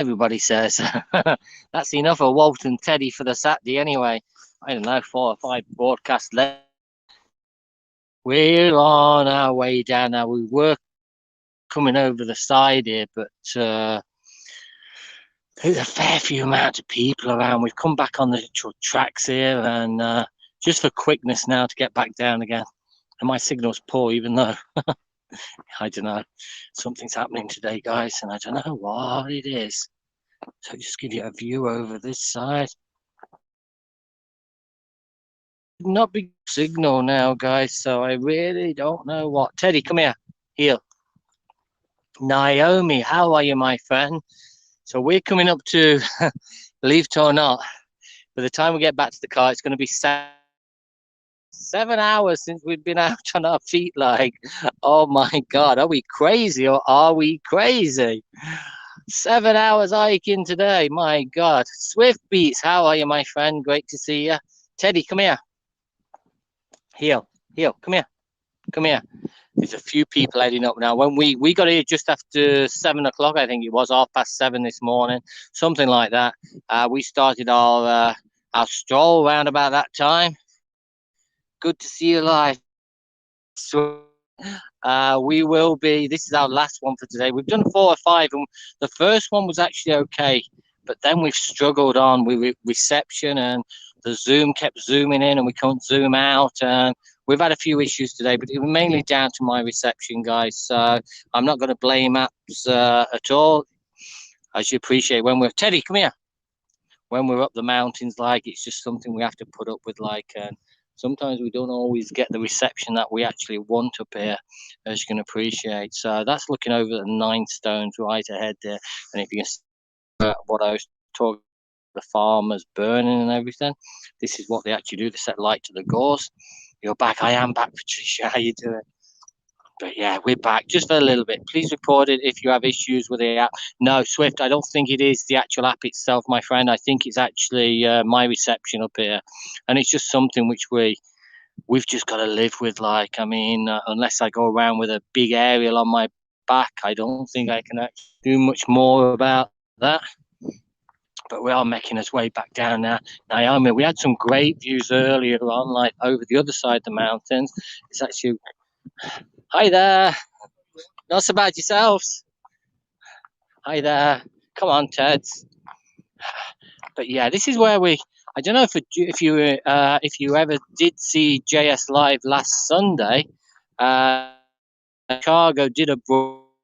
everybody says. That's enough of Walt and Teddy for the Saturday anyway. I don't know, 4 or 5 broadcasts later. We're on our way down now. We were coming over the side here, but there's a fair few amount of people around. We've come back on the tracks here, and just for quickness now to get back down again. And my signal's poor, even though I don't know, something's happening today, guys, and I don't know what it is. So just give you a view over this side. Not big signal now, guys, so I really don't know what. Teddy, come here. Heel. Naomi, how are you, my friend? So we're coming up to, believe it or not, by the time we get back to the car, it's going to be 7 hours since we've been out on our feet. Like, oh my God, are we crazy or are we crazy? 7 hours hiking today, my God. Swift Beats, how are you, my friend? Great to see you. Teddy, come here. Heel, come here. There's a few people heading up now. When we got here just after 7 o'clock, I think it was 7:30 this morning, something like that. We started our stroll around about that time. Good to see you live. So, we will be. This is our last one for today. We've done 4 or 5, and the first one was actually okay, but then we've struggled on with reception, and the Zoom kept zooming in, and we couldn't zoom out, and we've had a few issues today, but it was mainly down to my reception, guys. So I'm not going to blame apps at all. As you appreciate, when we're Teddy, come here. When we're up the mountains, like, it's just something we have to put up with, like, and sometimes we don't always get the reception that we actually want up here, as you can appreciate. So that's looking over the 9 stones right ahead there. And if you can see what I was talking, the farmers burning and everything, this is what they actually do. They set light to the gorse. You're back. I am back, Patricia. How you doing? But yeah, we're back just for a little bit. Please report it if you have issues with the app. No, Swift, I don't think it is the actual app itself, my friend. I think it's actually my reception up here. And it's just something which we've just got to live with. Like, I mean, unless I go around with a big aerial on my back, I don't think I can actually do much more about that. But we are making us way back down now. Naomi, we had some great views earlier on, like over the other side of the mountains. It's actually, hi there. Not so bad yourselves. Hi there. Come on, Ted. But yeah, this is where I don't know if you ever did see JS live last Sunday. Chicago did a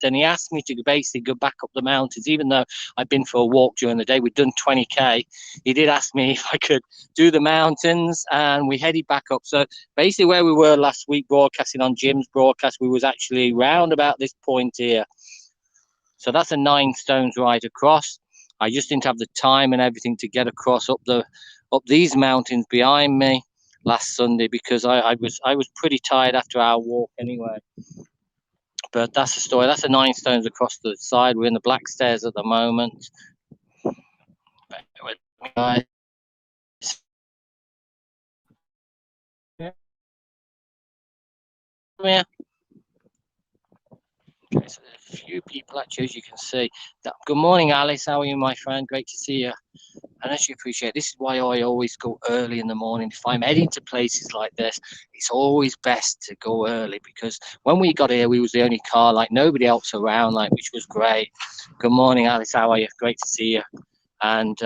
and he asked me to basically go back up the mountains, even though I'd been for a walk during the day. We'd done 20k. He did ask me if I could do the mountains, and we headed back up. So basically where we were last week broadcasting on Jim's broadcast, we was actually round about this point here. So that's a 9 stones ride across. I just didn't have the time and everything to get across up these mountains behind me last Sunday, because I was pretty tired after our walk anyway. But that's the story. That's a 9 stones across the side. We're in the Black Stairs at the moment. Yeah. Okay, so there's a few people actually, as you can see. Good morning, Alice. How are you, my friend? Great to see you. And as you appreciate, this is why I always go early in the morning. If I'm heading to places like this, it's always best to go early, because when we got here, we was the only car, like nobody else around, like, which was great. Good morning, Alice. How are you? Great to see you. And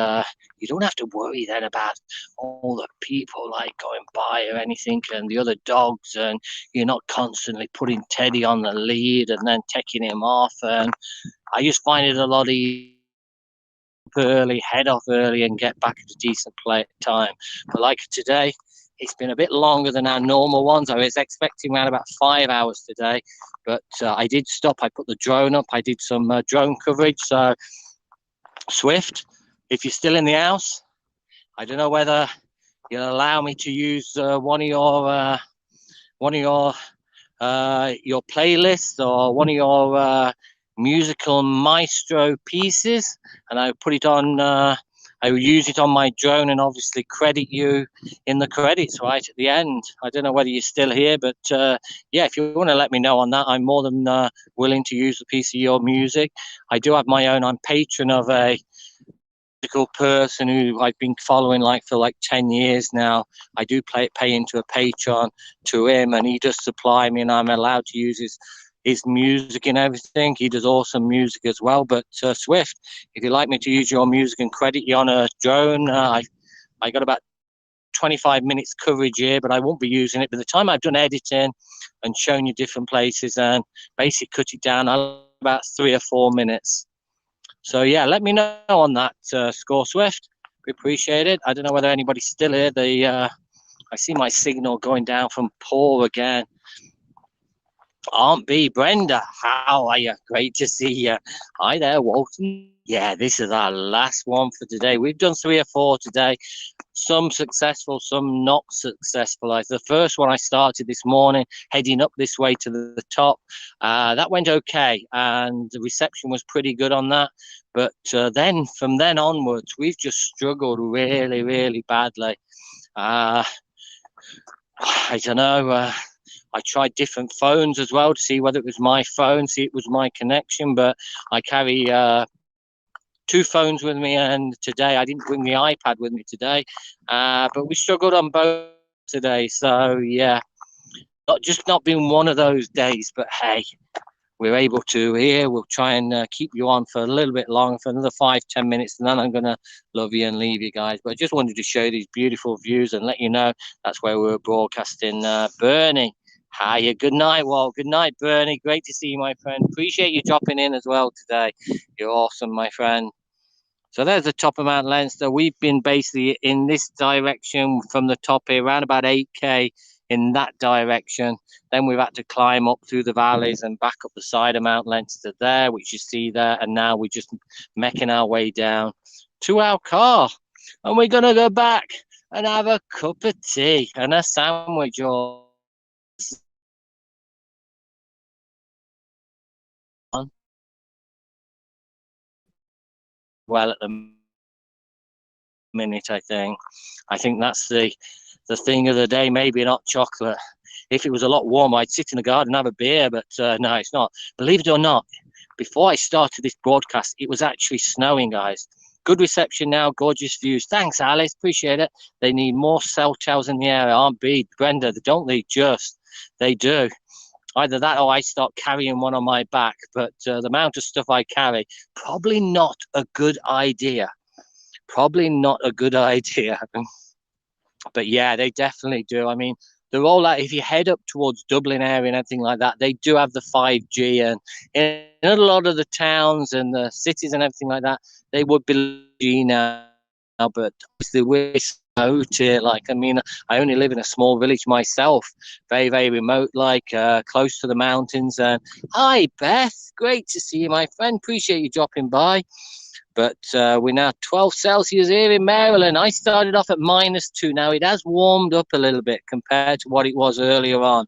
you don't have to worry then about all the people like going by or anything, and the other dogs, and you're not constantly putting Teddy on the lead and then taking him off. And I just find it a lot easier early, head off early, and get back at a decent time. But like today, it's been a bit longer than our normal ones. I was expecting around about 5 hours today, but I did stop. I put the drone up. I did some drone coverage. So Swift, if you're still in the house, I don't know whether you'll allow me to use one of your playlists or one of your musical maestro pieces, and I put it on I will use it on my drone and obviously credit you in the credits right at the end. I don't know whether you're still here, but yeah, if you want to let me know on that, I'm more than willing to use a piece of your music. I do have my own. I'm patron of a musical person who I've been following like for like 10 years now. I do pay into a Patreon to him, and he does supply me, and I'm allowed to use his music and everything. He does awesome music as well. But Swift, if you'd like me to use your music and credit you on a drone, I got about 25 minutes coverage here, but I won't be using it. By the time I've done editing and shown you different places and basically cut it down, I'll about 3 or 4 minutes. So yeah, let me know on that, Score Swift. We appreciate it. I don't know whether anybody's still here. I see my signal going down from Paul again. Aunt B, Brenda, how are you? Great to see you. Hi there, Walton. Yeah, this is our last one for today. We've done 3 or 4 today. Some successful, some not successful. Like the first one I started this morning, heading up this way to the top. That went okay, and the reception was pretty good on that. But then, from then onwards, we've just struggled really, really badly. I don't know. I tried different phones as well to see whether it was my phone, see it was my connection, but I carry 2 phones with me, and today I didn't bring the iPad with me today, but we struggled on both today. So yeah, not been one of those days, but hey, we're able to here. We'll try and keep you on for a little bit longer, for another 5-10 minutes, and then I'm gonna love you and leave you guys. But I just wanted to show you these beautiful views and let you know that's where we're broadcasting. Bernie, hiya, good night, Walt. Good night, Bernie. Great to see you, my friend. Appreciate you dropping in as well today. You're awesome, my friend. So there's the top of Mount Leinster. We've been basically in this direction from the top here, around about 8K in that direction. Then we've had to climb up through the valleys and back up the side of Mount Leinster there, which you see there. And now we're just making our way down to our car. And we're going to go back and have a cup of tea and a sandwich or well at the minute. I think that's the thing of the day. Maybe not chocolate. If it was a lot warmer, I'd sit in the garden and have a beer, but no, it's not. Believe it or not, before I started this broadcast, it was actually snowing, guys. Good reception now, gorgeous views. Thanks, Alice, appreciate it. They need more cell towers in the area, aren't they, Brenda? Don't they just? They do. Either that or I start carrying one on my back, but the amount of stuff I carry, probably not a good idea. Probably not a good idea. But yeah, they definitely do. I mean, they're all like, if you head up towards Dublin area and everything like that, they do have the 5G, and in a lot of the towns and the cities and everything like that, they would be G now. But obviously we're out here. Like, I mean, I only live in a small village myself, very, very remote, like close to the mountains. And hi, Beth, great to see you, my friend. Appreciate you dropping by. But we're now 12 Celsius here in Maryland. I started off at -2. Now it has warmed up a little bit compared to what it was earlier on.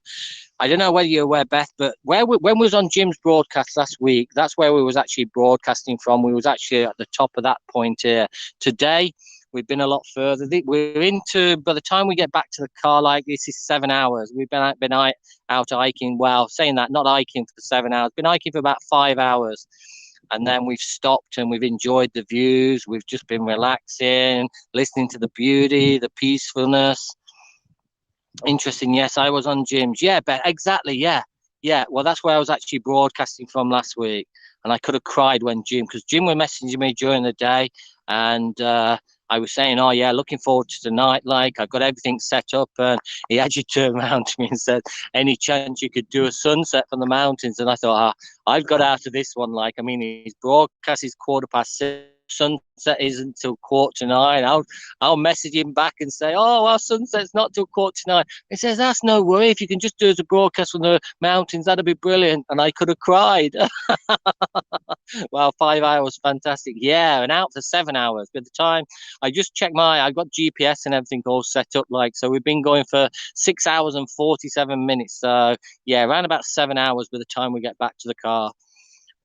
I don't know whether you're aware, Beth, but when we was on Jim's broadcast last week, that's where we was actually broadcasting from. We was actually at the top of that point here. Today, we've been a lot further. We're into, by the time we get back to the car, like this is 7 hours. We've been out hiking. Well, saying that, not hiking for 7 hours, been hiking for about 5 hours. And then we've stopped and we've enjoyed the views. We've just been relaxing, listening to the beauty, the peacefulness. Interesting. Yes, I was on Jim's. Yeah, but exactly. Yeah. Yeah. Well, that's where I was actually broadcasting from last week. And I could have cried when because Jim was messaging me during the day. And I was saying, oh, yeah, looking forward to tonight. Like, I've got everything set up. And he actually turned around to me and said, any chance you could do a sunset from the mountains? And I thought, I've got out of this one. Like, I mean, his broadcast is 6:15. Sunset isn't until 8:45. I'll message him back and say, oh, our sunset's not till 8:45. He says, that's no worry. If you can just do as a broadcast from the mountains, that'd be brilliant. And I could have cried. Well, 5 hours, fantastic. Yeah, and out for 7 hours. By the time I just checked I've got GPS and everything all set up. Like, so we've been going for 6 hours and 47 minutes. So yeah, around about 7 hours by the time we get back to the car.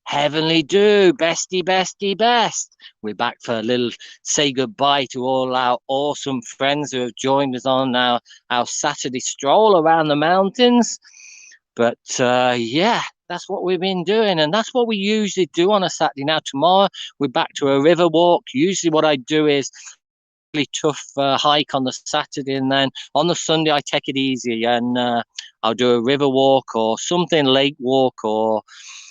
Heavenly do, bestie, bestie, best. We're back for a little say goodbye to all our awesome friends who have joined us on our Saturday stroll around the mountains. But yeah, that's what we've been doing, and that's what we usually do on a Saturday. Now, tomorrow we're back to a river walk. Usually, what I do is really tough hike on the Saturday, and then on the Sunday I take it easy and I'll do a river walk or something, lake walk or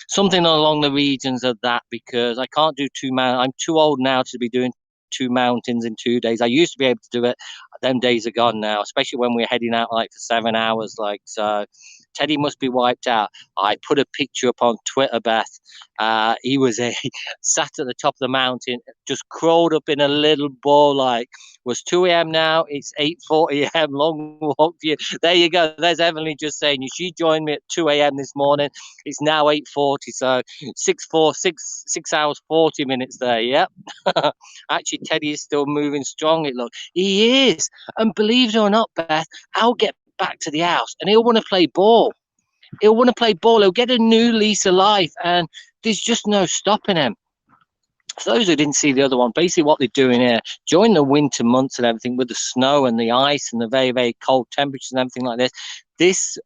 something along the regions of that because I can't do I'm too old now to be doing two mountains in 2 days. I used to be able to do it. Them days are gone now, especially when we're heading out like for 7 hours. Like so, Teddy must be wiped out. I put a picture up on Twitter, Beth. He was sat at the top of the mountain, just crawled up in a little ball. Like was 2 a.m. now. It's 8:40 a.m. Long walk for you. There you go. There's Emily just saying you. She joined me at 2 a.m. this morning. It's now 8:40, so 6 hours 40 minutes there. Yep. Actually, Teddy is still moving strong. It looks he is, and believe it or not, Beth, I'll get back to the house and he'll want to play ball. He'll want to play ball. He'll get a new lease of life, and there's just no stopping him. For those who didn't see the other one, basically what they're doing here during the winter months and everything with the snow and the ice and the very, very cold temperatures and everything like this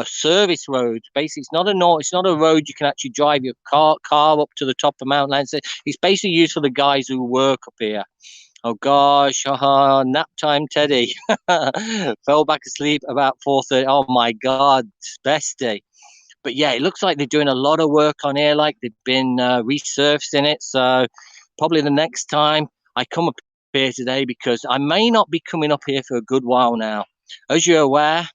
service road, basically it's not a road you can actually drive your car up to the top of the mountain. It's basically used for the guys who work up here. Oh gosh, nap time, Teddy. Fell back asleep about 4:30. Oh my God, bestie. But yeah, it looks like they're doing a lot of work on here, like they've been resurfacing it. So probably the next time I come up here today, because I may not be coming up here for a good while now. As you're aware,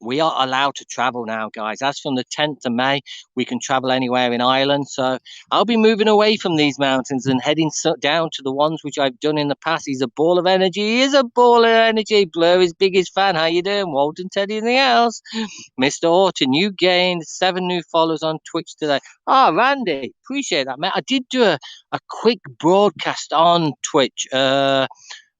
we are allowed to travel now, guys. As from the 10th of May, we can travel anywhere in Ireland. So I'll be moving away from these mountains and heading down to the ones which I've done in the past. He's a ball of energy. He is a ball of energy. Blur is biggest fan. How you doing? Walton, Teddy, anything else? Mr. Horton, you gained 7 new followers on Twitch today. Oh, Randy, appreciate that, mate. I did do a quick broadcast on Twitch.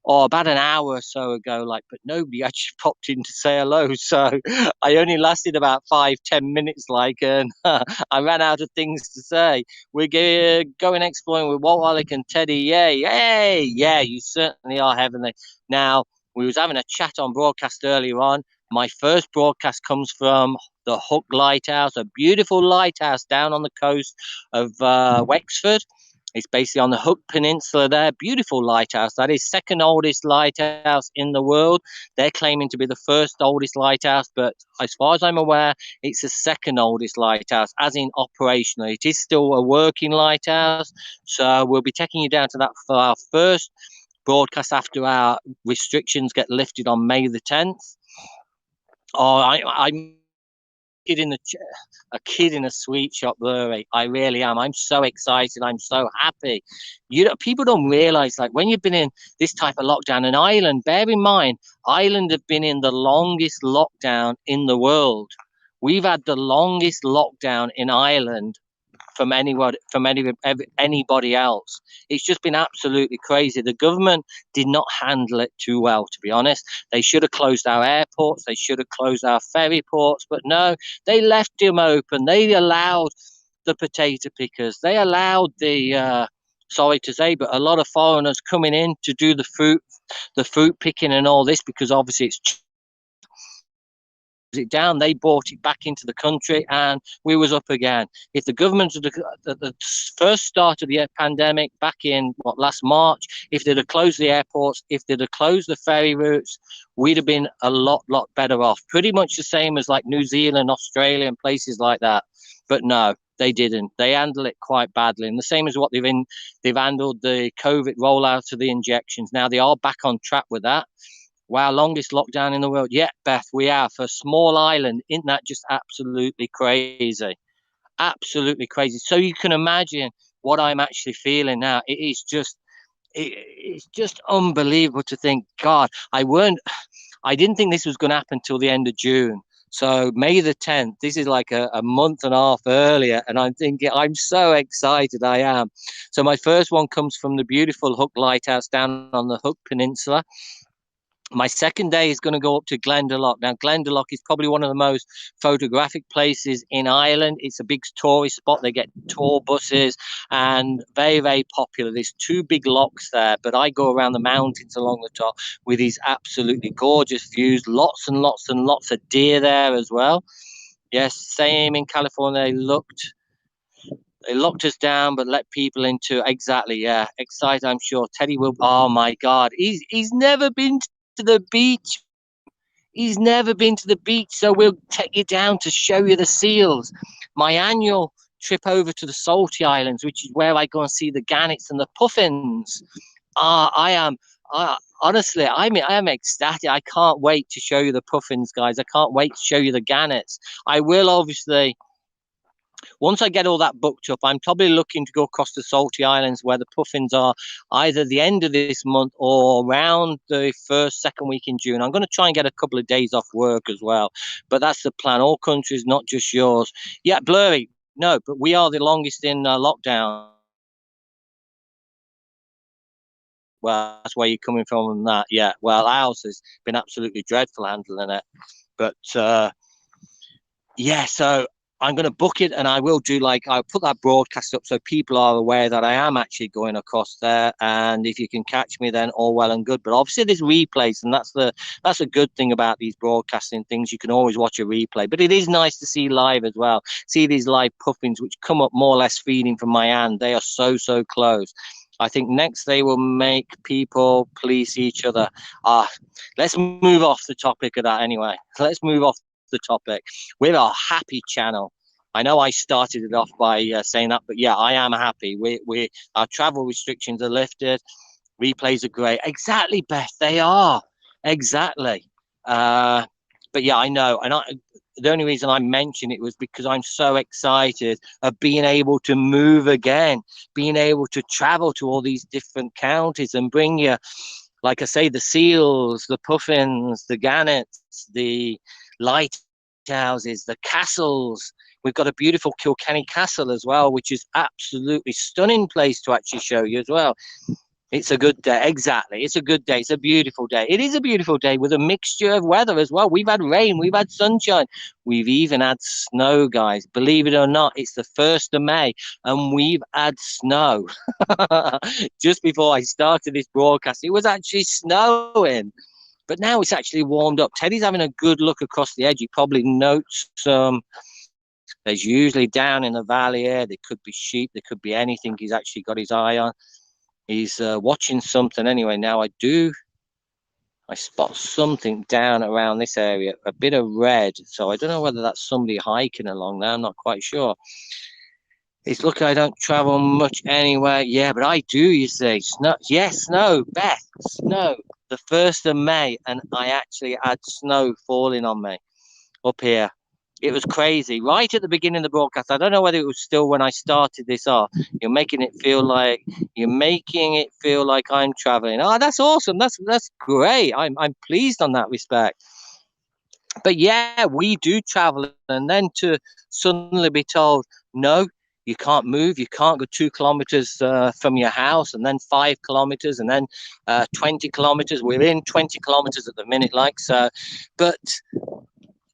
Or about an hour or so ago, but nobody actually popped in to say hello. So I only lasted about 5-10 minutes, and I ran out of things to say. We're going exploring with Walt Wallach and Teddy. Yay, yeah, you certainly are heavenly. Now, we was having a chat on broadcast earlier on. My first broadcast comes from the Hook Lighthouse, a beautiful lighthouse down on the coast of Wexford. It's basically on the Hook Peninsula there. Beautiful lighthouse. That is second oldest lighthouse in the world. They're claiming to be the first oldest lighthouse, but as far as I'm aware, it's the second oldest lighthouse, as in operational. It is still a working lighthouse. So we'll be taking you down to that for our first broadcast after our restrictions get lifted on May the 10th. Oh, I'm a kid in a sweet shop, Blurry. I really am. I'm so excited. I'm so happy. People don't realize, when you've been in this type of lockdown in Ireland, bear in mind, Ireland have been in the longest lockdown in the world. We've had the longest lockdown in Ireland from anybody else. It's just been absolutely crazy. The government did not handle it too well, to be honest. They should have closed our airports. They should have closed our ferry ports, but no, they left them open. They allowed the potato pickers. They allowed the sorry to say, but a lot of foreigners coming in to do the fruit picking and all this, because obviously it's it down, they brought it back into the country, and we was up again. If the government at the first start of the pandemic back in last March, if they'd have closed the airports, if they'd have closed the ferry routes, we'd have been a lot better off. Pretty much the same as New Zealand, Australia, and places like that. But no, they didn't. They handled it quite badly, and the same as what they've handled the COVID rollout of the injections. Now they are back on track with that. Wow, longest lockdown in the world. Yeah, Beth, we are. For a small island, isn't that just absolutely crazy? Absolutely crazy. So you can imagine what I'm actually feeling now. It's just unbelievable to think, God, I didn't think this was going to happen till the end of June. So May the 10th, this is like a month and a half earlier, and I'm thinking, I'm so excited, I am. So my first one comes from the beautiful Hook Lighthouse down on the Hook Peninsula. My second day is going to go up to Glendalough. Now, Glendalough is probably one of the most photographic places in Ireland. It's a big tourist spot. They get tour buses and very, very popular. There's two big lochs there, but I go around the mountains along the top with these absolutely gorgeous views. Lots and lots and lots of deer there as well. Yes, same in California. They locked us down, but let people into. Exactly, yeah. Excited, I'm sure. Teddy will. Oh my God, he's never been to the beach. He's never been to the beach, so we'll take you down to show you the seals. My annual trip over to the Salty Islands, which is where I go and see the gannets and the puffins. I am. Honestly, I am ecstatic. I can't wait to show you the puffins, guys. I can't wait to show you the gannets. I will obviously once I get all that booked up, I'm probably looking to go across the Salty Islands where the puffins are either the end of this month or around the second week in June. I'm going to try and get a couple of days off work as well. But that's the plan. All countries, not just yours. Yeah, blurry. No, but we are the longest in lockdown. Well, that's where you're coming from on that. Yeah, well, ours has been absolutely dreadful handling it. But yeah, so I'm going to book it and I will do I'll put that broadcast up so people are aware that I am actually going across there. And if you can catch me, then all well and good. But obviously there's replays, and that's a good thing about these broadcasting things. You can always watch a replay, but it is nice to see live as well. See these live puffins, which come up more or less feeding from my hand. They are so, so close. I think next they will make people police each other. Let's move off the topic of that anyway. Let's move off the topic. We're a happy channel. I know I started it off by saying that, but yeah, I am happy. Our travel restrictions are lifted. Replays are great. Exactly, Beth. They are exactly. But yeah, I know, and the only reason I mentioned it was because I'm so excited of being able to move again, being able to travel to all these different counties and bring you, like I say, the seals, the puffins, the gannets, the lighthouses, the castles. We've got a beautiful Kilkenny Castle as well, which is absolutely stunning place to actually show you as well. It's a good day. Exactly. It's a good day. It's a beautiful day. It is a beautiful day with a mixture of weather as well. We've had rain. We've had sunshine. We've even had snow, guys. Believe it or not, it's the 1st of May and we've had snow. Just before I started this broadcast, it was actually snowing. But now it's actually warmed up. Teddy's having a good look across the edge. He probably notes there's usually down in the valley here. There could be sheep. There could be anything he's actually got his eye on. He's watching something anyway. Now I spot something down around this area, a bit of red. So I don't know whether that's somebody hiking along there. I'm not quite sure. It's look, I don't travel much anywhere. Yeah, but I do, you see. Snow. Yes, snow, Beth, snow. The 1st of May, and I actually had snow falling on me up here. It was crazy. Right at the beginning of the broadcast, I don't know whether it was still when I started this off. You're making it feel like I'm traveling. Oh, that's awesome. That's great. I'm pleased on that respect. But yeah, we do travel, and then to suddenly be told, no, you can't move. You can't go 2 kilometers from your house, and then 5 kilometers, and then 20 kilometers. We're in 20 kilometers at the minute, like so. But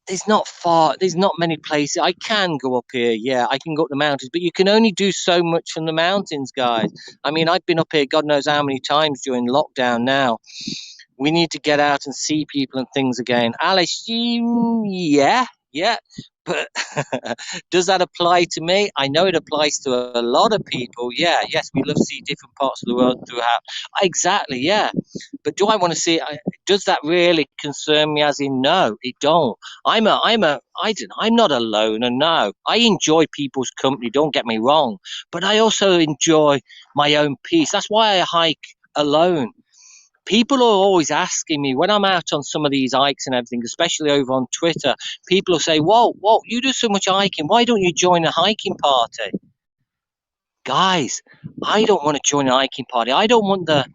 there's not many places. I can go up here, yeah, I can go up the mountains, but you can only do so much from the mountains, guys. I mean, I've been up here God knows how many times during lockdown now. We need to get out and see people and things again. Alice, yeah, but does that apply to me? I know it applies to a lot of people. Yeah, yes, we love to see different parts of the world throughout. Exactly, yeah. But do I want to see it? Does that really concern me? As in, no, it don't. I don't. I'm not alone, and no, I enjoy people's company. Don't get me wrong, but I also enjoy my own peace. That's why I hike alone. People are always asking me when I'm out on some of these hikes and everything, especially over on Twitter. People will say, "Whoa, you do so much hiking. Why don't you join a hiking party?" Guys, I don't want to join a hiking party. I don't want the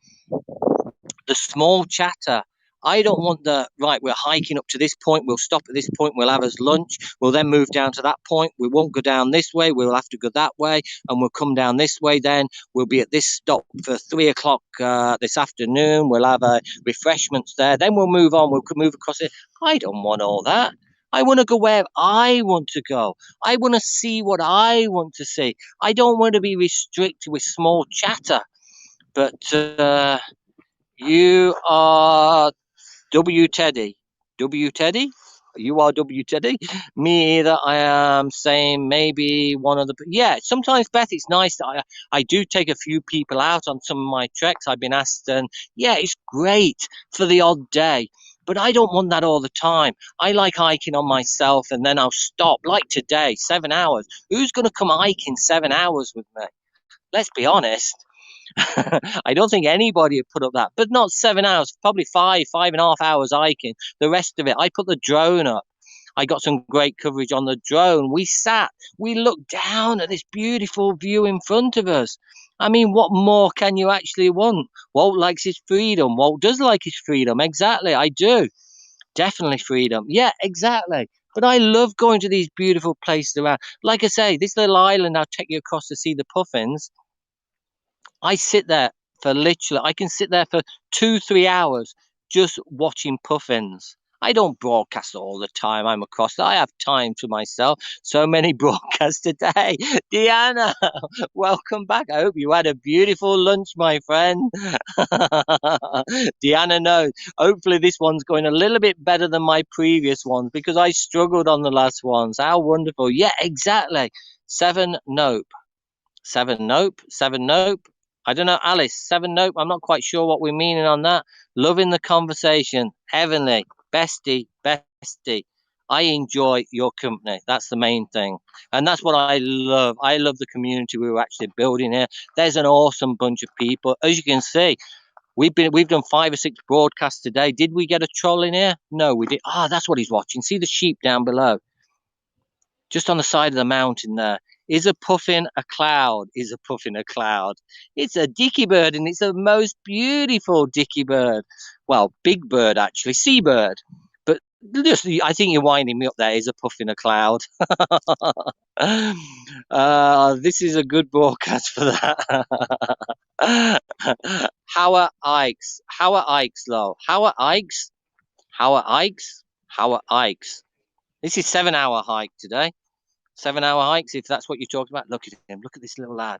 small chatter. I don't want right, we're hiking up to this point, we'll stop at this point, we'll have us lunch, we'll then move down to that point, we won't go down this way, we'll have to go that way, and we'll come down this way then, we'll be at this stop for 3 o'clock this afternoon, we'll have refreshments there, then we'll move on, we'll move across it. I don't want all that. I want to go where I want to go. I want to see what I want to see. I don't want to be restricted with small chatter. But you are W Teddy. W Teddy? You are W Teddy? Me either. I am saying maybe one of the. Yeah, sometimes, Beth, it's nice that I do take a few people out on some of my treks. I've been asked, and yeah, it's great for the odd day. But I don't want that all the time. I like hiking on myself and then I'll stop. Like today, 7 hours. Who's going to come hiking 7 hours with me? Let's be honest. I don't think anybody would put up that, but not 7 hours, probably 5.5 hours hiking. The rest of it, I put the drone up. I got some great coverage on the drone. We looked down at this beautiful view in front of us. I mean, what more can you actually want? Walt likes his freedom. Walt does like his freedom. Exactly, I do. Definitely freedom. Yeah, exactly. But I love going to these beautiful places around. Like I say, this little island I'll take you across to see the puffins. I sit there I can sit there for 2-3 hours just watching puffins. I don't broadcast all the time I'm across. I have time to myself. So many broadcasts today. Deanna, welcome back. I hope you had a beautiful lunch, my friend. Deanna knows. Hopefully this one's going a little bit better than my previous ones because I struggled on the last ones. How wonderful. Yeah, exactly. 7 nope. 7 nope. 7 nope. I don't know, Alice, 7 nope. I'm not quite sure what we're meaning on that. Loving the conversation. Heavenly. Bestie. Bestie. I enjoy your company. That's the main thing. And that's what I love. I love the community we were actually building here. There's an awesome bunch of people. As you can see, we've done 5 or 6 broadcasts today. Did we get a troll in here? No, we did. Ah, that's what he's watching. See the sheep down below? Just on the side of the mountain there. Is a puffin a cloud? Is a puffin a cloud? It's a dicky bird, and it's the most beautiful dicky bird. Well, big bird, actually, seabird. But just, I think you're winding me up there. Is a puffin a cloud? This is a good broadcast for that. Howard Ikes. Howard Ikes, though. Howard Ikes. Howard Ikes. Howard Ikes. This is 7-hour hike today. 7-hour hikes, if that's what you're talking about. Look at him. Look at this little lad.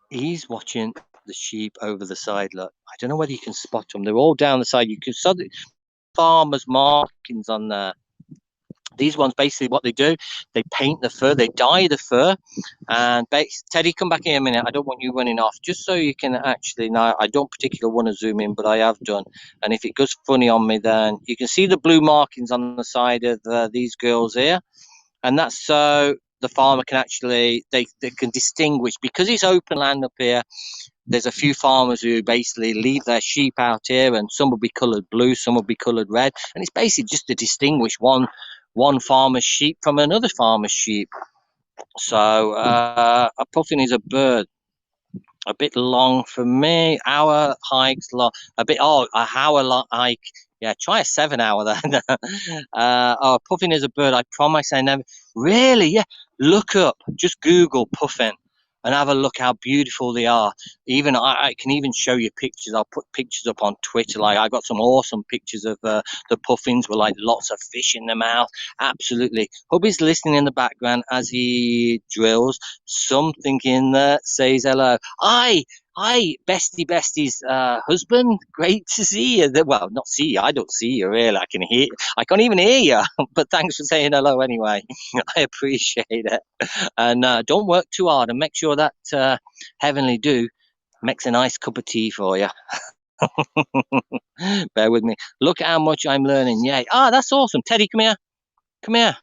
He's watching the sheep over the side. Look, I don't know whether you can spot them. They're all down the side. You can see the farmers' markings on there. These ones, basically what they do, they paint the fur, they dye the fur. And Teddy, come back here a minute. I don't want you running off. Just so you can actually, now I don't particularly want to zoom in, but I have done. And if it goes funny on me, then you can see the blue markings on the side of these girls here. And that's so the farmer can actually, they can distinguish, because it's open land up here. There's a few farmers who basically leave their sheep out here, and some will be coloured blue, some will be coloured red, and it's basically just to distinguish one farmer's sheep from another farmer's sheep. So a puffin is a bird. A bit long for me. Hour hikes long. A hour long hike. Yeah, try a 7-hour then. Puffin is a bird. I promise I never. Really? Yeah. Look up. Just Google puffin and have a look how beautiful they are. Even I can even show you pictures. I'll put pictures up on Twitter. Like I got some awesome pictures of the puffins with like lots of fish in their mouth. Absolutely. Hubby's listening in the background as he drills. Something in there says hello. Hi, Bestie's husband. Great to see you. Well, not see you. I don't see you really. I can't even hear you. But thanks for saying hello anyway. I appreciate it. And don't work too hard, and make sure that Heavenly Dew makes a nice cup of tea for you. Bear with me. Look at how much I'm learning. Yay. That's awesome. Teddy, come here. Come here.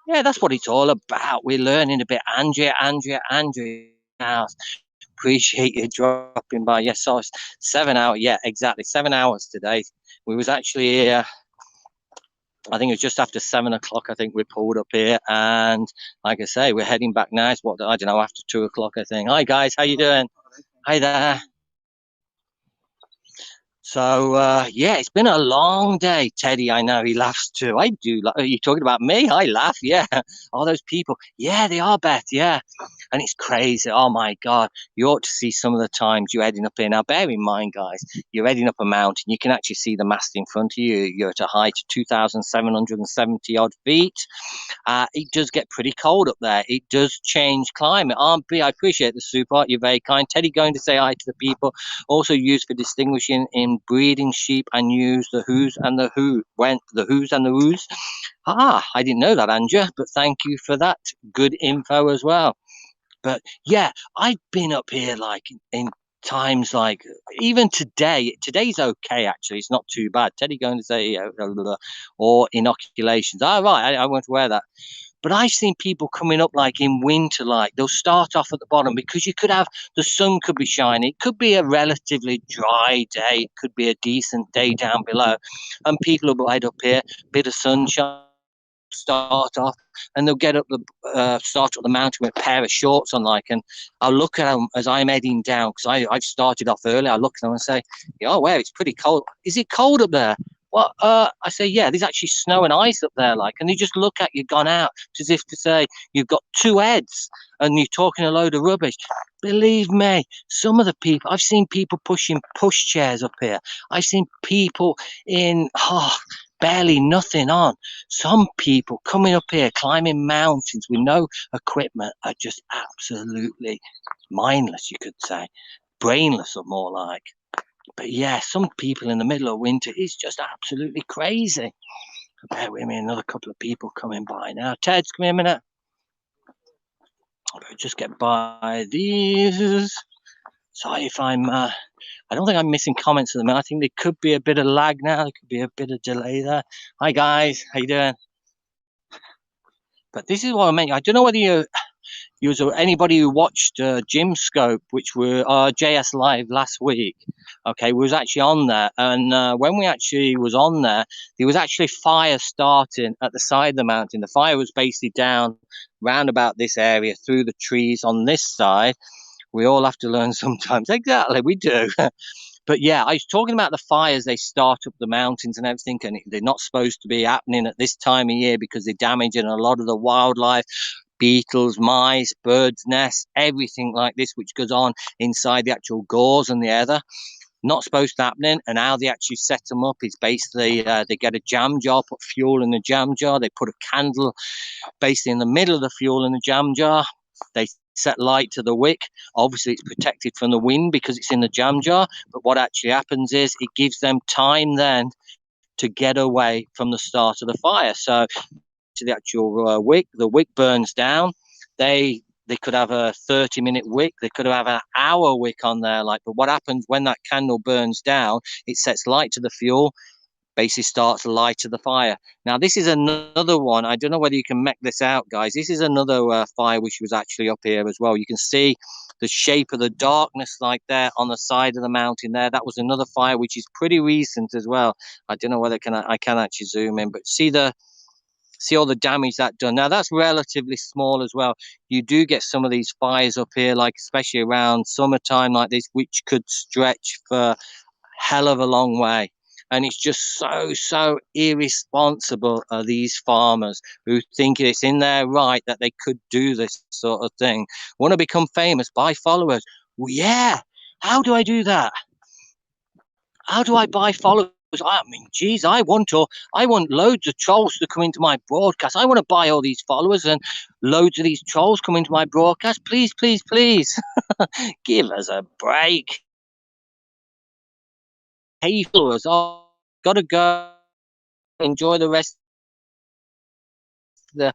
Yeah, that's what it's all about. We're learning a bit. Andrea. Appreciate you dropping by. Yes, so 7 hours. Yeah, exactly. 7 hours today. We was actually here. I think it was just after 7 o'clock. I think we pulled up here, and like I say, we're heading back now. It's I don't know, after 2 o'clock. I think. Hi guys, how you doing? Hi there. So yeah, it's been a long day, Teddy. I know he laughs too. I do. Are you talking about me? I laugh. Yeah. All those people. Yeah, they are, Beth. Yeah, and it's crazy. Oh my God, you ought to see some of the times you're heading up here. Now, bear in mind, guys, you're heading up a mountain. You can actually see the mast in front of you. You're at a height of 2,770 odd feet. It does get pretty cold up there. It does change climate. Aunt B, I appreciate the support. You're very kind. Teddy, going to say hi to the people. Also used for distinguishing in breeding sheep and use the who's and the who. When the who's and the who's. Ah, I didn't know that, Anja, but thank you for that. Good info as well. But yeah, I've been up here like in times like even today. Today's okay actually. It's not too bad. Teddy going to say or inoculations. Ah, right. I won't wear that. But I've seen people coming up like in winter, like they'll start off at the bottom because you could have the sun could be shining. It could be a relatively dry day. It could be a decent day down below. And people will head up here, bit of sunshine, start off, and they'll get up the start up the mountain with a pair of shorts on, like, and I'll look at them as I'm heading down because I've started off early. I look at them and say, "Oh, well, it's pretty cold. Is it cold up there?" Well, I say, yeah, there's actually snow and ice up there, like, and they just look at you, gone out, as if to say, you've got two heads and you're talking a load of rubbish. Believe me, some of the people, I've seen people pushing push chairs up here. I've seen people in, barely nothing on. Some people coming up here, climbing mountains with no equipment are just absolutely mindless, you could say. Brainless or more like. But yeah, some people in the middle of winter is just absolutely crazy. Bear with me, another couple of people coming by now. Ted's, come here a minute. I'll just get by these. Sorry if I'm, I don't think I'm missing comments at the moment. I think there could be a bit of lag now. There could be a bit of delay there. Hi guys, how you doing? But this is what I meant. I don't know whether you anybody who watched Jim Scope, which were JS Live last week. Okay, we was actually on there, and when we actually was on there was actually fire starting at the side of the mountain. The fire was basically down round about this area through the trees on this side. We all have to learn sometimes. Exactly, we do. But yeah, I was talking about the fires. They start up the mountains and everything, and they're not supposed to be happening at this time of year because they're damaging a lot of the wildlife, beetles, mice, birds' nests, everything like this, which goes on inside the actual gauze and the heather. Not supposed to happening, and how they actually set them up is basically they get a jam jar, put fuel in the jam jar, they put a candle basically in the middle of the fuel in the jam jar, they set light to the wick. Obviously it's protected from the wind because it's in the jam jar, but what actually happens is it gives them time then to get away from the start of the fire. So to the actual wick, the wick burns down. They could have a 30-minute wick, they could have an hour wick on there, like, but what happens when that candle burns down, it sets light to the fuel, basically starts light to the fire. Now this is another one, I don't know whether you can make this out, guys. This is another fire which was actually up here as well. You can see the shape of the darkness like there on the side of the mountain there. That was another fire which is pretty recent as well. I don't know whether I can actually zoom in, but see all the damage that done. Now that's relatively small as well. You do get some of these fires up here, like especially around summertime like this, which could stretch for a hell of a long way. And it's just so irresponsible of these farmers who think it's in their right that they could do this sort of thing. Want to become famous, buy followers. Well, yeah. How do I do that? How do I buy followers? I mean, geez, I want loads of trolls to come into my broadcast. I want to buy all these followers and loads of these trolls come into my broadcast. Please, please, please, give us a break. Hey, followers, gotta go. Enjoy the rest of the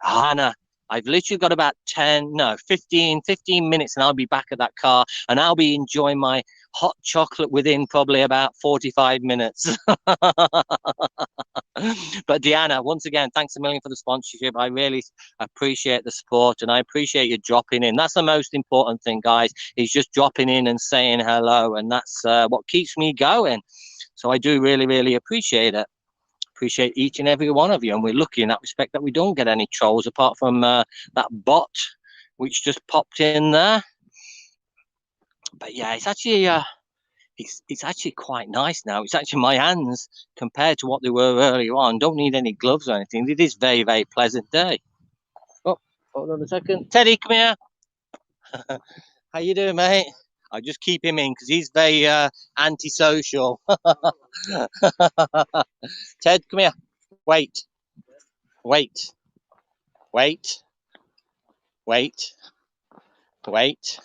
Hannah. I've literally got about 15 minutes and I'll be back at that car and I'll be enjoying my hot chocolate within probably about 45 minutes. But Deanna, once again, thanks a million for the sponsorship. I really appreciate the support and I appreciate you dropping in. That's the most important thing, guys, is just dropping in and saying hello. And that's what keeps me going. So I do really appreciate it. Appreciate each and every one of you, and we're lucky in that respect that we don't get any trolls apart from that bot which just popped in there. But yeah, it's actually it's actually quite nice now. It's actually my hands compared to what they were earlier on. Don't need any gloves or anything. It is very, very pleasant day. Oh, hold on a second. Teddy, come here. How you doing, mate? I just keep him in because he's very antisocial. Ted, come here. Wait, wait, wait, wait, wait,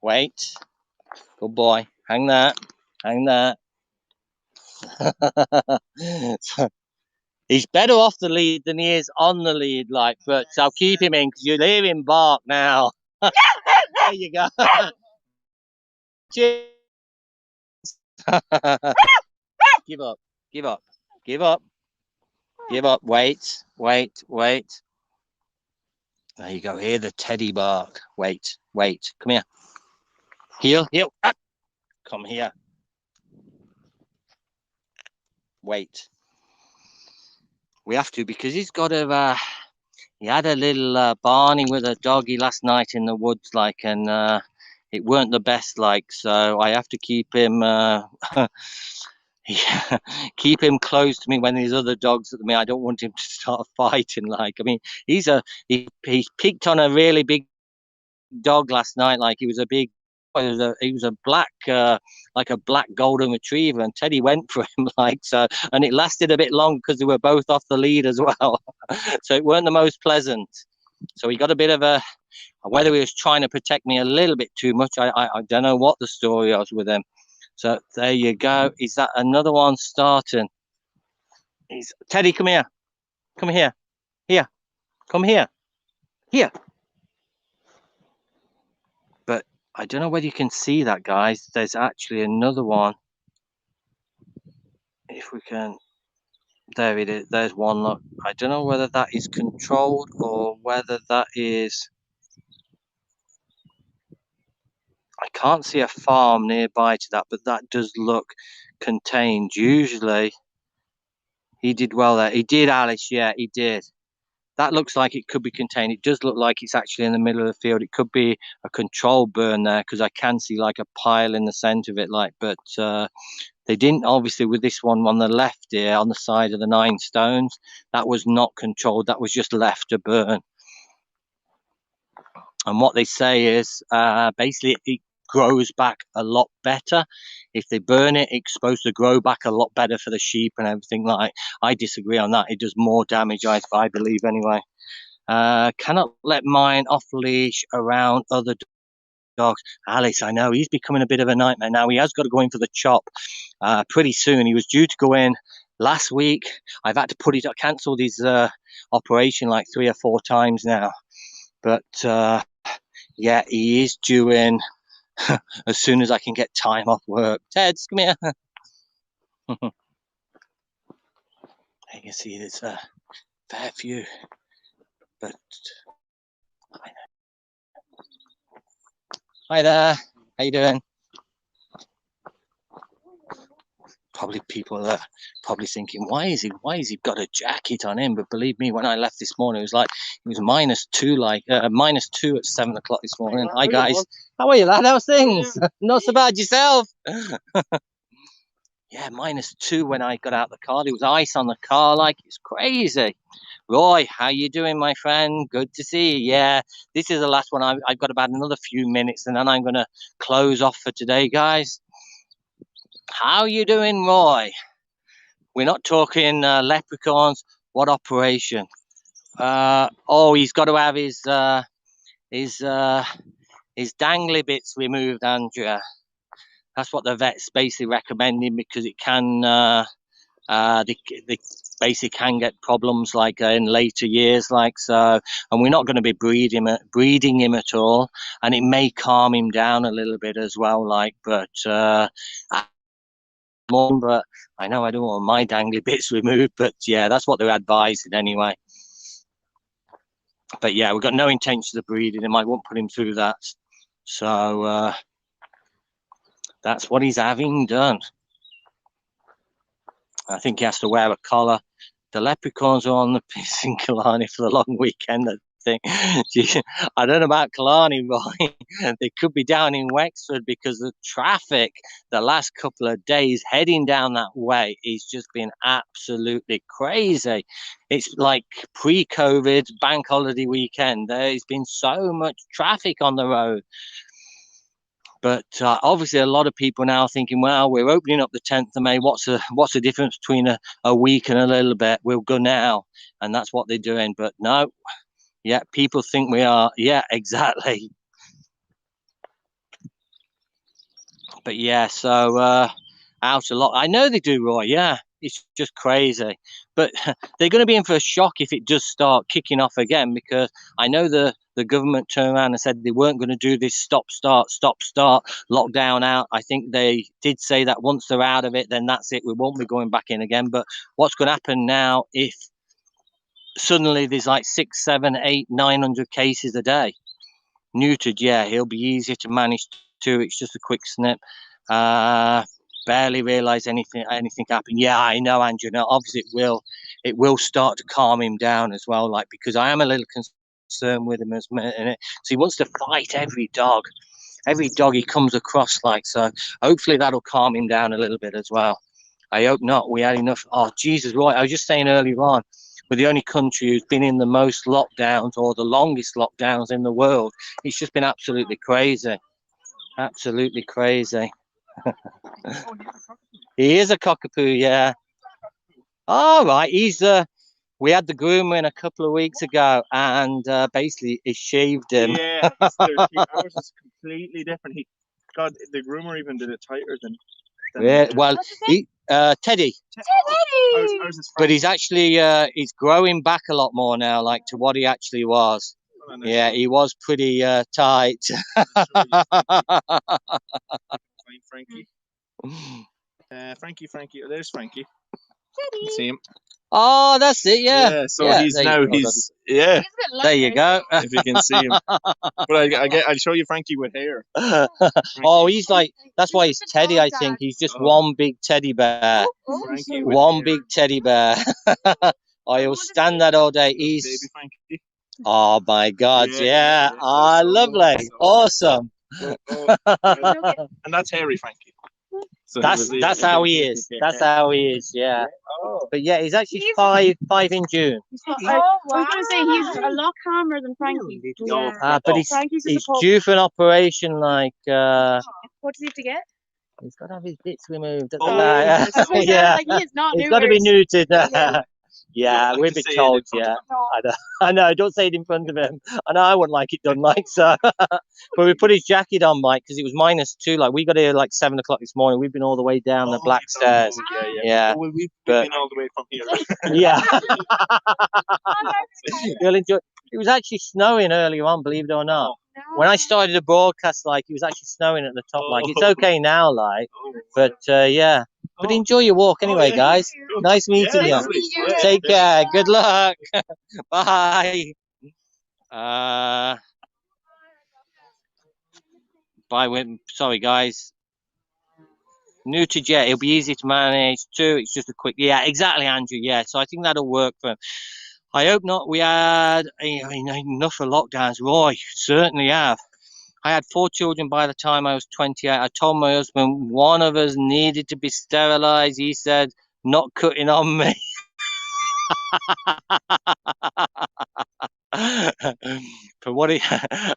wait. Good boy. Hang there. Hang there. He's better off the lead than he is on the lead, like, but I'll keep him in because you'll hear him bark now. There you go. Cheers. Give up. Give up. Give up. Give up. Wait. Wait. Wait. There you go. Hear the Teddy bark. Wait. Wait. Come here. Heel. Heel. Up. Come here. Wait. We have to because he's got a. He had a little Barney with a doggy last night in the woods, like, and it weren't the best, like, so I have to keep him. Yeah, keep him close to me when there's other dogs at me. I don't want him to start fighting. Like, I mean, he peaked on a really big dog last night. Like, he was a big. He was a black, like a black golden retriever, and Teddy went for him, like, so, and it lasted a bit long because they were both off the lead as well, so it weren't the most pleasant. So he got a bit of a, whether he was trying to protect me a little bit too much, I don't know what the story was with him. So there you go. Is that another one starting? Teddy, come here, come here, here, come here, here. I don't know whether you can see that, guys. There's actually another one. If we can, there it is. There's one. Look, I don't know whether that is controlled or whether that is. I can't see a farm nearby to that, but that does look contained. Usually, he did well there. He did, Alice. Yeah, he did. That looks like it could be contained. It does look like it's actually in the middle of the field. It could be a controlled burn there because I can see like a pile in the center of it. Like, but they didn't, obviously, with this one on the left here on the side of the 9 stones. That was not controlled. That was just left to burn. And what they say is basically it grows back a lot better. If they burn it, it's supposed to grow back a lot better for the sheep and everything. Like, I disagree on that. It does more damage, I believe, anyway. Cannot let mine off leash around other dogs. Alice, I know he's becoming a bit of a nightmare now. He has got to go in for the chop pretty soon. He was due to go in last week. I've had to cancel his operation like 3 or 4 times now. But yeah, he is due in as soon as I can get time off work. Teds, come here. You can see there's a fair few, but hi there. How you doing? Probably people are probably thinking, why is he got a jacket on him? But believe me, when I left this morning, it was -2, like -2 at 7 o'clock this morning. Hi guys, how are you, lad? How's things? Not so bad yourself? Yeah, -2 when I got out the car. There was ice on the car, like, it's crazy. Roy, how you doing, my friend? Good to see you. Yeah, this is the last one. I've got about another few minutes, and then I'm gonna close off for today, guys. How you doing, Roy? We're not talking leprechauns. What operation? Oh, he's got to have his dangly bits removed, Andrea. That's what the vet's basically recommending because it can they basically can get problems like in later years, like, so. And we're not going to be breeding him at all, and it may calm him down a little bit as well, like, but but I know I don't want my dangly bits removed, but yeah, that's what they're advising anyway. But yeah, we've got no intention of breeding him. I won't put him through that. So that's what he's having done. I think he has to wear a collar. The leprechauns are on the piss in Killarney for the long weekend. think, I don't know about Killarney, Roy. They could be down in Wexford because the traffic the last couple of days heading down that way is just been absolutely crazy. It's like pre-COVID bank holiday weekend. There's been so much traffic on the road. But obviously, a lot of people now are thinking, well, we're opening up the 10th of May. What's the difference between a week and a little bit? We'll go now. And that's what they're doing. But no, yeah, people think we are. Yeah, exactly. But yeah, so out a lot. I know they do, Roy. Yeah, it's just crazy. But they're going to be in for a shock if it does start kicking off again, because I know the government turned around and said they weren't going to do this stop, start, lockdown out. I think they did say that once they're out of it, then that's it. We won't be going back in again. But what's going to happen now if suddenly there's like 6, 7, 8, 900 cases a day? Neutered, yeah, he'll be easier to manage too. It's just a quick snip. Barely realise anything happened. Yeah, I know, Andrew. No, obviously it will start to calm him down as well. Like, because I am a little concerned with him as minute. So he wants to fight every dog he comes across. Like, so hopefully that'll calm him down a little bit as well. I hope not. We had enough. Oh Jesus, right. I was just saying earlier on, we're the only country who's been in the most lockdowns or the longest lockdowns in the world. It's just been absolutely crazy. Absolutely crazy. He is a cockapoo, yeah. All right, he's we had the groomer in a couple of weeks ago, and basically he shaved him. Yeah, ours is completely different. God, the groomer even did it tighter than yeah, well, Teddy. Ours is but he's actually he's growing back a lot more now, like to what he actually was. Yeah, he was pretty tight. Frankie. Frankie. Oh, there's Frankie. You see him? Oh, that's it. Yeah. Yeah. So yeah, he's yeah. There you go. If you can see him. But I'll show you Frankie with hair. Oh, he's like, that's why he's Teddy. I think he's just one big teddy bear. One big teddy bear. I will stand that all day. He's baby Frankie. Oh my God! Yeah. Ah, lovely, awesome. And that's hairy Frankie. So that's how he is. That's how he is. Yeah. Oh. But yeah, he's actually five in June. Oh, wow. I was going to say he's a lot calmer than Frankie. Yeah. But he's due for an operation. Like. What does he have to get? He's got to have his bits removed. Yeah. Like, he is not he's got to be neutered. Yeah, we've been told. Yeah, I know. Don't say it in front of him. I know I wouldn't like it done, like so. But we put his jacket on, Mike, because it was -2. Like, we got here like 7 o'clock this morning. We've been all the way down the black stairs. Yeah. Well, we've been all the way from here. Yeah. You'll enjoy. It was actually snowing earlier on, believe it or not. When I started the broadcast, like, it was actually snowing at the top. Like, it's okay now, like, but yeah. But enjoy your walk anyway, guys. Nice meeting you. Take care. Good luck. Bye. Bye. Sorry, guys. Neutered, yeah, it'll be easy to manage too. It's just a quick, yeah, exactly, Andrew. Yeah, so I think that'll work for him. I hope not. We had enough of lockdowns. Roy, certainly have. I had 4 children by the time I was 28. I told my husband one of us needed to be sterilized. He said, not cutting on me. For what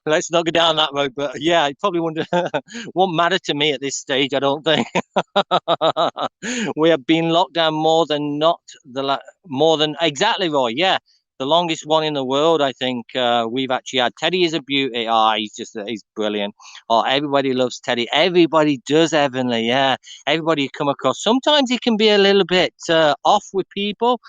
let's not go down that road. But yeah, it probably won't matter to me at this stage, I don't think. We have been locked down more than exactly, Roy. Yeah. The longest one in the world, I think. We've actually had. Teddy is a beauty. He's brilliant. Oh, everybody loves Teddy. Everybody does, Heavenly. Yeah, everybody you come across. Sometimes he can be a little bit off with people.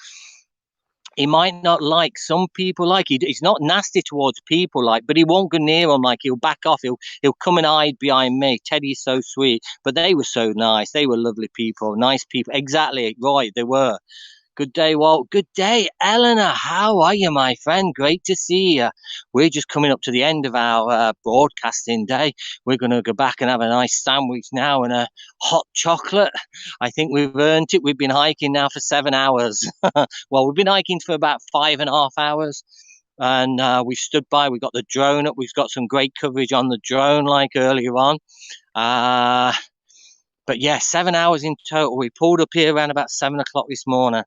He might not like some people. Like, he's not nasty towards people, like, but he won't go near them. Like, he'll back off. He'll come and hide behind me. Teddy's so sweet, but they were so nice. They were lovely people, nice people. Exactly, right? They were. Good day, Walt. Good day, Eleanor. How are you, my friend? Great to see you. We're just coming up to the end of our broadcasting day. We're going to go back and have a nice sandwich now and a hot chocolate. I think we've earned it. We've been hiking now for 7 hours. Well, we've been hiking for about 5.5 hours. and we stood by. We got the drone up. We've got some great coverage on the drone, like earlier on. But yeah, 7 hours in total. We pulled up here around about 7 o'clock this morning,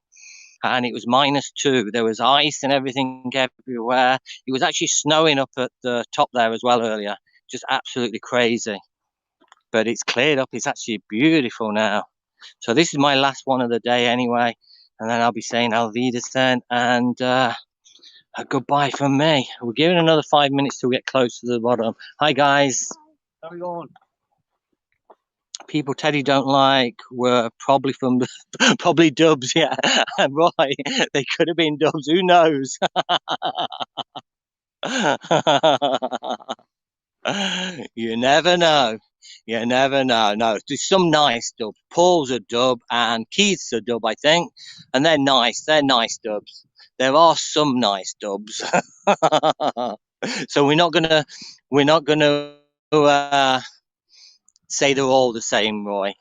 and it was -2. There was ice and everything everywhere. It was actually snowing up at the top there as well earlier. Just absolutely crazy. But it's cleared up. It's actually beautiful now. So this is my last one of the day anyway, and then I'll be saying Auf Wiedersehen and a goodbye from me. We're giving another 5 minutes till we get close to the bottom. Hi guys. How are we going? People Teddy don't like were probably from probably Dubs, yeah. Right, they could have been Dubs, who knows. You never know. You never know. No, there's some nice dubs. Paul's a dub and Keith's a dub, I think, and they're nice. They're nice dubs. There are some nice dubs. So we're not gonna say they're all the same, Roy.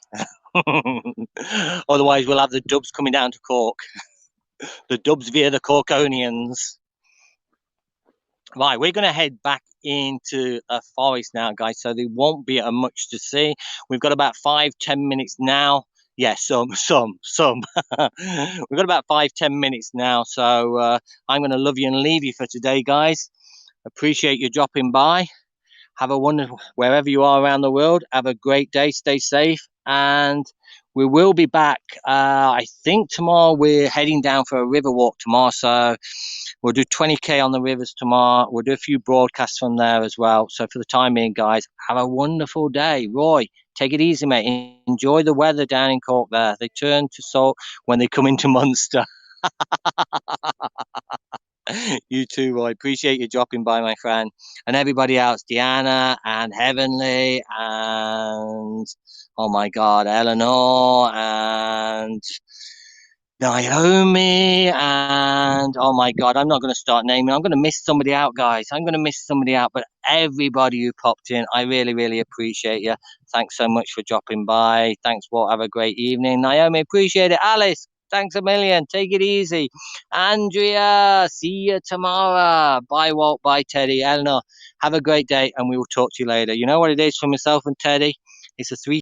Otherwise, we'll have the dubs coming down to Cork. The dubs via the Corkonians. Right, we're going to head back into a forest now, guys, so there won't be much to see. We've got about 5-10 minutes now. Yeah, some. We've got about 5-10 minutes now, so I'm going to love you and leave you for today, guys. Appreciate you dropping by. Have a wonderful, wherever you are around the world, have a great day, stay safe, and we will be back. I think tomorrow we're heading down for a river walk tomorrow, so we'll do 20k on the rivers tomorrow. We'll do a few broadcasts from there as well. So for the time being, guys, have a wonderful day. Roy, take it easy, mate. Enjoy the weather down in Cork there. They turn to salt when they come into Munster. You too, Roy. Appreciate you dropping by, my friend. And everybody else, Deanna and Heavenly and, oh my God, Eleanor and Naomi and, oh my God, I'm not going to start naming. I'm going to miss somebody out, guys. I'm going to miss somebody out. But everybody who popped in, I really, really appreciate you. Thanks so much for dropping by. Thanks, Walt. Have a great evening. Naomi, appreciate it. Alice, thanks a million. Take it easy. Andrea, see you tomorrow. Bye, Walt. Bye, Teddy. Eleanor, have a great day, and we will talk to you later. You know what it is for myself and Teddy? It's a 3